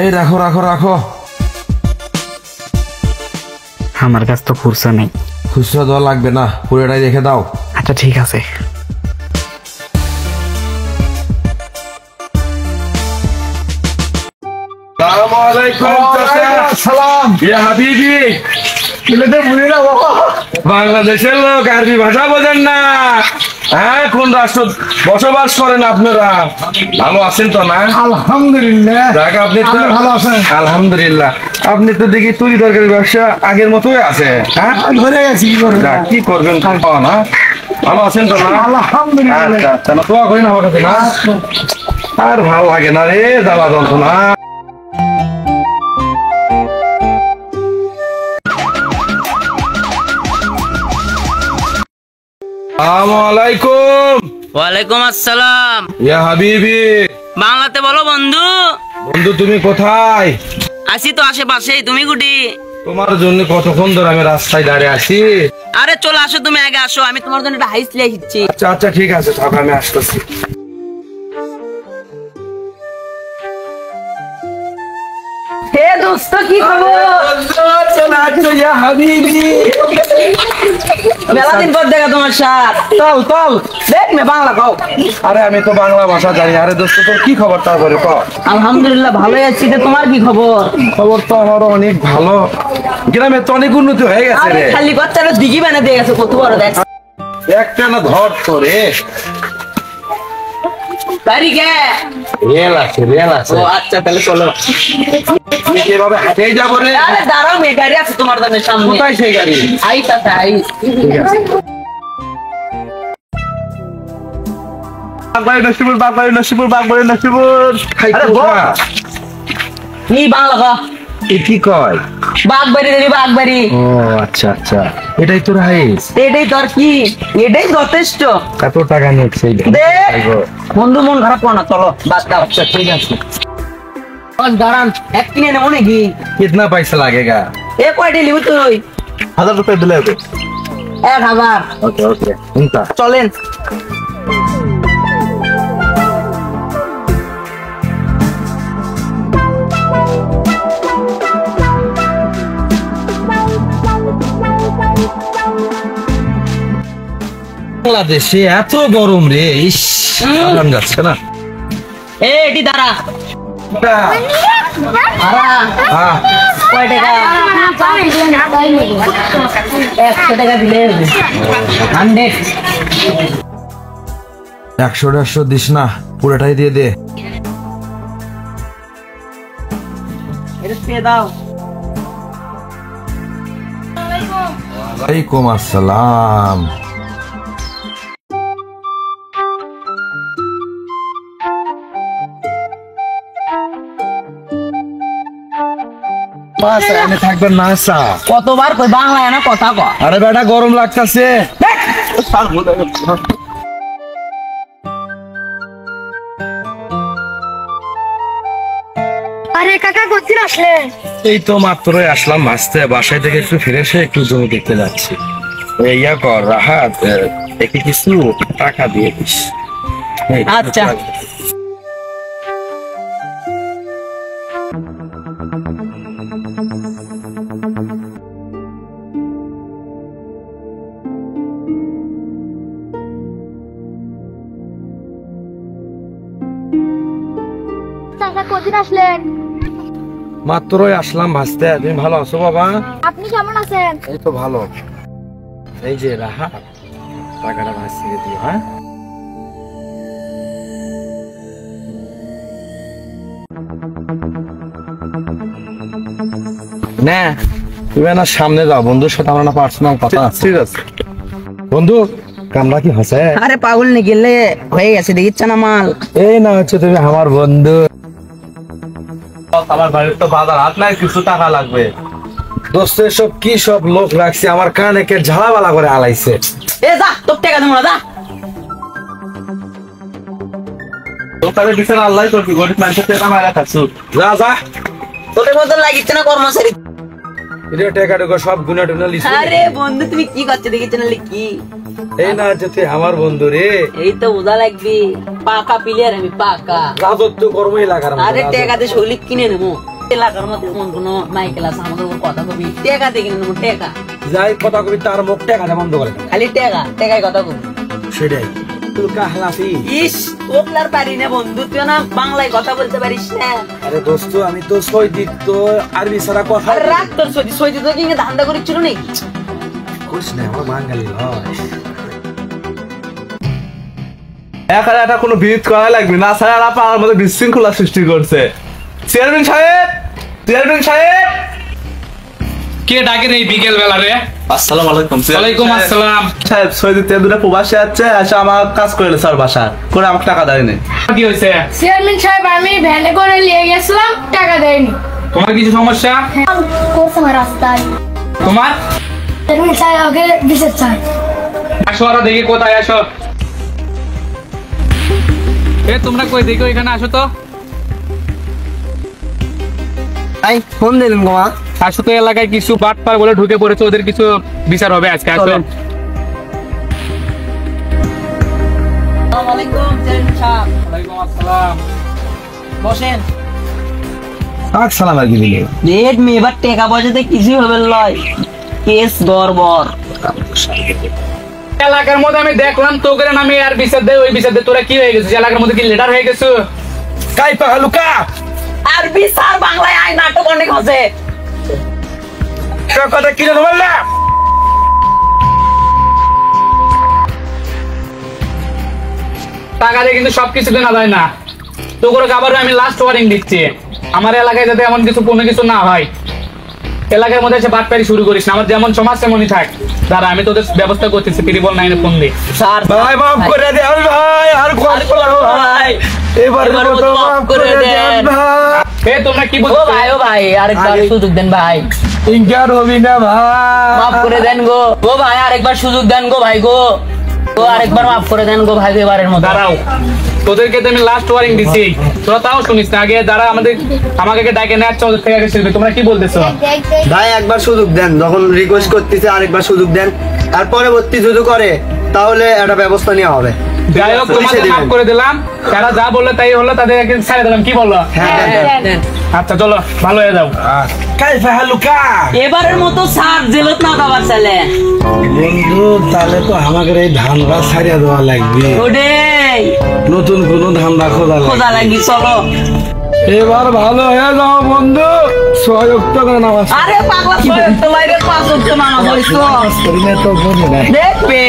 এই রাখো রাখো রাখো। আমার কাছে তো খুচরা নেই। খুচরা দেওয়া লাগবে না, পুরোটাই রেখে দাও। আচ্ছা ঠিক আছে। বাংলাদেশের লোক আরবি ভাষা বোঝেন না? হ্যাঁ, কোন রাষ্ট্র বসবাস করেন আপনারা? ভালো আছেন তো না? আলহামদুলিল্লাহ। আপনি তো ভালো আছেন? আলহামদুলিল্লাহ। আপনি তো দেখি তৈরি তরকারি ব্যবসা আগের মতোই আছে। হ্যাঁ, ধরে গেছি কি করবেন না? ভালো আছেন তো না? আলহামদুলিল্লাহ। আচ্ছা, দোয়া করেন আমার কাছে না? আর ভালো লাগে না রে, জ্বালা যন্ত্রণা। ওয়ালাইকুম আসসালাম। ইয়া হাবিবি। বাংলাতে বলো বন্ধু। বন্ধু তুমি কোথায়? আসি তো আশেপাশেই, তুমি গুটি? তোমার জন্য কতক্ষণ ধরে আমি রাস্তায় দাঁড়িয়ে আছি। আরে চলে আসো, তুমি আগে আসো, আমি তোমার জন্য একটা হাইস লিয়ে দিচ্ছি। আচ্ছা আচ্ছা ঠিক আছে, থাক আমি আসতেছি। হে দোস্ত, কি খবর? মেলা দিন পর দেখা তোমার সাথে। চল চল, দেখ মে বাংলা কও। আরে আমি তো বাংলা ভাষা জানি। আরে দোস্ত তোর কি খবর তারপরে ক। আলহামদুলিল্লাহ ভালোই আছি, তোমার কি খবর? খবর তো আমার অনেক ভালো। গ্রামে তো অনেক উন্নতি হয়ে গেছে আরে রে। খালি বাচ্চারা দিঘি বানিয়ে দিয়ে গেছে, কত বড় দেখ। একটা না ধর তোরে। বাড়ি গে রেল আছে। ও আচ্ছা, তাহলে চলো। তুমি কিভাবে হেঁটেই যাবো রে? আরে দাঁড়াও, মেয়ে গাড়ি আছে তোমার দোকানের সামনে। কোথায় সেই গাড়ি? আইস আছে, আইস। ঠিক আছে। কি বাংলা ক? কি কয়? বাগবাড়ি দেবি, বাগবাড়ি। ও আচ্ছা আচ্ছা, এটাই তোর হাইস? এটাই তোর কি? এটাই যথেষ্ট। কত টাকা নিচ্ছে? বন্ধু মন খারাপ করো না, চলো বাদ দাও। আচ্ছা ঠিক আছে। দাঁড়ান, এক কিনে নেবো নাকি? कितना पैसा लगेगा? এ কয়টি লিবি তুই? 1000 रुपए दिले। 1000। ओके ओके, उनका চলেন। বাংলাদেশে এত গরম রে, ইস আরাম যাচ্ছে না। এটি দাঁড়া। হ্যাঁ, কয় টাকা? 100 টাকা দিলে 100। 100 দিস না, পুরোটাই দিয়ে দে। এটা দিয়ে দাও। ওয়ালাইকুম আসসালাম। থাকবেন না আসা। কতবার কই বাংলায় না কথা ক। আরে বেটা গরম লাগতেছে। আরে কাকা কোথায় আসলেন? এই তো মাত্রই আসলাম মাসতে, বাসায় থেকে একটু ফিরে এসে একটু জমি দেখতে যাচ্ছি। ইয়া কর রাহাত, একে কিছু টাকা দিয়ে দিস। আচ্ছা। কাকা কোথায় আসলেন? মাত্রই আসলাম ভাসতে। তুমি ভালো আছো বাবা? আপনি কেমন আছেন? এই তো ভালো। এই যে রাহাত, টাকাটা ভাসতে দিও। হ্যাঁ, না তুমি না সামনে যাও, বন্ধুর সাথে আমার না পার্সোনাল কথা আছে। ঠিক আছে বন্ধু, কামরা কি হাসে? আরে পাগল নি গেলে হয়ে গেছে, দেখিচ্ছ না মাল। এই না হচ্ছে তুমি আমার বন্ধু। আমার বাড়ির তো বাজার হাত নাই, কিছু টাকা লাগবে। দোস্ত সব কি সব লোক রাখছে, আমার কানে কে ঝালাবালা করে আলাইছে। এ যা, তোর টাকা দেবো না, যা। তোর বিচার আল্লাহ করবি, গরিব মানুষের টাকা মারা খাচ্ছু। যা যা, তোদের মতো লাগিচ্ছে না কর্মচারী। টাকা সব গুনা টুনা লিখে। আরে বন্ধু তুমি কি করছো, দেখিচ্ছ না কি? এই না হচ্ছে তুই আমার বন্ধু রে। এই তো বোঝা লাগবে, পাকা প্লেয়ার আমি পাকা। রাজত্ব কর্মই লাগার আরে টেকাতে শৈলী কিনে নেবো, এলাকার মধ্যে এমন কোনো মাইকেল আছে আমাদের উপর কথা কবি, টেকাতে কিনে নেবো। টেকা যাই কথা কবি তার মুখ টেকা বন্ধ করে খালি টেকায় কথা কবি। সেটাই তোর কাহলাফি। ইস ওপলার পারি না বন্ধু, তুই না বাংলায় কথা বলতে পারিস না। আরে দোস্ত আমি তো সৈদিক তো আরবি ছাড়া কথা আর রাখ তোর সইতে তো কিনে ধান্দা করেছিল নাকি? করিস না, আমার বাঙালি হয়। এখানে একটা কোনো বিরোধ করা লাগবে না, স্যার আপনার মধ্যে বিশৃঙ্খলা সৃষ্টি করছে। চেয়ারম্যান সাহেব কে ডাকেন এই বিকেল বেলা রে? আসসালামু আলাইকুম। ওয়ালাইকুম আসসালাম। সাহেব সৈদিক দুটা প্রবাসী আছে, এসে আমার কাজ করে স্যার বাসা করে আমাকে টাকা দেয়নি। কি হয়েছে? চেয়ারম্যান সাহেব আমি ভ্যানে করে নিয়ে গেছিলাম, টাকা দেয়নি। তোমার কিছু সমস্যা? করছে আমার রাস্তায়। তোমার চেয়ারম্যান সাহেব আগে বিচার চাই। আসো, আরো দেখি কোথায় আসো। এ তোমরা কই দেখো, এখানে আসো তো। ফোন দিলেন গোমা? আসো তো, এলাকায় কিছু বাটপার বলে ঢুকে পড়েছে, ওদের কিছু বিচার হবে আজকে। আসো। আসসালামু আলাইকুম চেয়ারম্যান সাহেব। ওয়ালাইকুম আসসালাম। বসেন। সালাম আর কি দিলে রেড মে এবার টাকা পয়সাতে কিছুই হবে লয়, কেস গড়বড়। এলাকার মধ্যে আমি দেখলাম তো করে নামে আর বিচার দে, ওই বিচার দে, তোরা কি হয়ে গেছিস? এলাকার মধ্যে কি লিডার হয়ে গেছো? কাই পাহালুকা আর বিচার বাংলায় আই নাটক অনেক আছে। কথা কি জানো বললা? টাকা দিয়ে কিন্তু সবকিছু কেনা যায় না। তো করে আবার আমি লাস্ট ওয়ার্নিং দিচ্ছি, আমার এলাকায় যাতে এমন কিছু কোনো কিছু না হয়। এলাকার মধ্যে এসে বাটপারি শুরু করিস না, আমার যেমন সমাজ তেমনই থাক। দাঁড়া আমি তোদের ব্যবস্থা করতেছি, ত্রিপল 9 ফোন দি। স্যার ভাই মাফ করে দে ভাই, আর কল করো ভাই, এবার মতো মাফ করে দেন ভাই। এ তোমরা কি ও বলছো? ভাই আরেকবার সুযোগ দেন ভাই, ইনকার হবি না ভাই, মাফ করে দেন গো। ও ভাই আরেকবার সুযোগ দেন গো ভাই গো, ও আরেকবার মাফ করে দেন গো ভাই, এবারের মতো। দাঁড়াও, তোদেরকে তো আমি লাস্ট ওয়ার্নিং দিছি, তোরা তাও শুনিস না। আগে দাঁড়া, আমাকে ডাকে নেওয়ার চৌধুরী থেকে আগে শিখবে। তোমরা কি বলতেছো? ভাই একবার সুযোগ দেন, যখন রিকোয়েস্ট করতেছে আরেকবার সুযোগ দেন, আর পরবর্তী যদি করে তাহলে একটা ব্যবস্থা নেওয়া হবে। যাই হোক, তোমাদের মাফ করে দিলাম, তারা যা বললো তাই হলো, তাদেরকে ছেড়ে দিলাম। কি বললো? দেন। আচ্ছা চলো, ভালো হয়ে যাও। কাই পাহালুকা এবারের মতো স্যার জেলত না পাবার ছেলে বন্ধু, তাহলে তো আমাদের এই ধান গাছ ছাড়িয়ে দেওয়া লাগবে, ওডে নতুন কোন ধান্দা খোঁজা লাগবে। খোঁজা লাগি, চলো। এবার ভালো হয়ে যাও বন্ধু, সহযোগিত করে নামাজ আরে পাগলা, তোমার 5 ওয়াক্ত নামাজ হইছো করি না তো বোঝে না। দেখবে।